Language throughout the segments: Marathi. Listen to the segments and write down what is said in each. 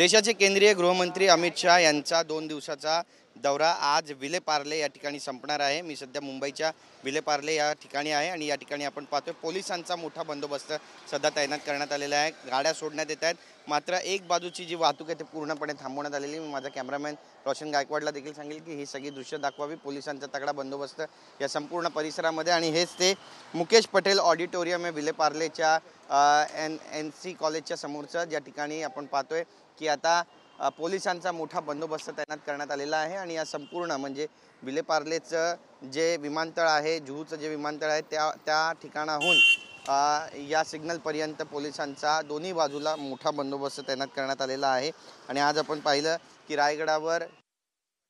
देशाचे केंद्रीय गृहमंत्री अमित शाह यांचा 2 दिवसाचा दौरा आज विलेपार्ले या ठिकाणी संपणार आहे। मी सध्या मुंबईच्या विलेपार्ले या ठिकाणी आहे आणि या ठिकाणी आपण पाहतोय पोलिसांचा मोठा बंदोबस्त सध्या तैनात करण्यात आलेला आहे। गाड्या सोडण्यात येत आहेत, मात्र एक बाजूची जी वाहतूक आहे ते पूर्णपणे थांबवण्यात आलेली आहे। मी माझा कॅमेरामॅन रोशन गायकवाडला देखील सांगेल की ही सगळी दृश्य दाखवावी। पोलिसांचा तगडा बंदोबस्त या संपूर्ण परिसरामध्ये आणि हेच ते मुकेश पटेल ऑडिटोरियम आहे विलेपार्लेच्या NC कॉलेजच्या समोरचं, ज्या ठिकाणी आपण पाहतोय की आता पोलिसांचा मोठा बंदोबस्त तैनात करण्यात आलेला आहे। आणि या संपूर्ण म्हणजे विलेपार्लेचं जे विमानतळ आहे, जुहूचं जे विमानतळ आहे त्या ठिकाणाहून या सिग्नलपर्यंत पोलिसांचा दोन्ही बाजूला मोठा बंदोबस्त तैनात करण्यात आलेला आहे। आणि आज आपण पाहिलं की रायगडावर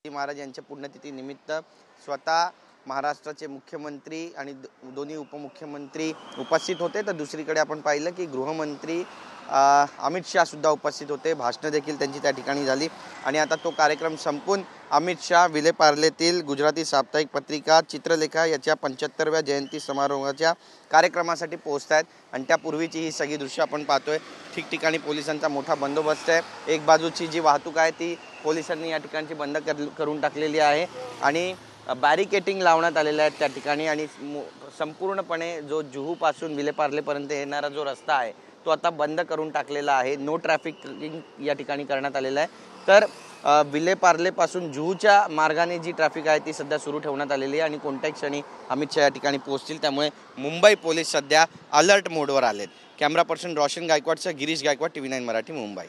महाराज यांच्या पुण्यतिथी निमित्त स्वतः महाराष्ट्राचे मुख्यमंत्री आणि दोन्ही उपमुख्यमंत्री उपस्थित होते, तर दुसरीकडे आपण पाहिलं की गृहमंत्री अमित शाह सुद्धा उपस्थित होते। भाषण देखील त्यांची त्या ठिकाणी झाली आणि आता तो कार्यक्रम संपून अमित शाह विलेपार्लेतील गुजराती साप्ताहिक पत्रिका चित्रलेखा याच्या 75व्या जयंती समारोहाच्या कार्यक्रमासाठी पोहोचत आहेत। आणि त्यापूर्वीची ही सगळी दृश्य आपण पाहतोय। ठिकठिकाणी पोलिसांचा मोठा बंदोबस्त आहे। एक बाजूची जी वाहतूक आहे ती पोलिसांनी या ठिकाणची बंद करून टाकलेली आहे आणि बॅरिकेटिंग लावण्यात आलेलं आहे त्या ठिकाणी। आणि संपूर्णपणे जो जुहूपासून विलेपार्लेपर्यंत येणारा जो रस्ता आहे तो आता बंद करून टाकलेला आहे। नो ट्रॅफिकिंग या ठिकाणी करण्यात आलेलं आहे। तर विलेपार्लेपासून जुहूच्या मार्गाने जी ट्रॅफिक आहे ती सध्या सुरू ठेवण्यात आलेली आहे आणि कोणत्याही क्षणी अमित शाह या ठिकाणी पोहोचतील, त्यामुळे मुंबई पोलीस सध्या अलर्ट मोडवर आलेत। कॅमेरा पर्सन रोशन गायकवाडसह गिरीश गायकवाड, TV9 मराठी, मुंबई।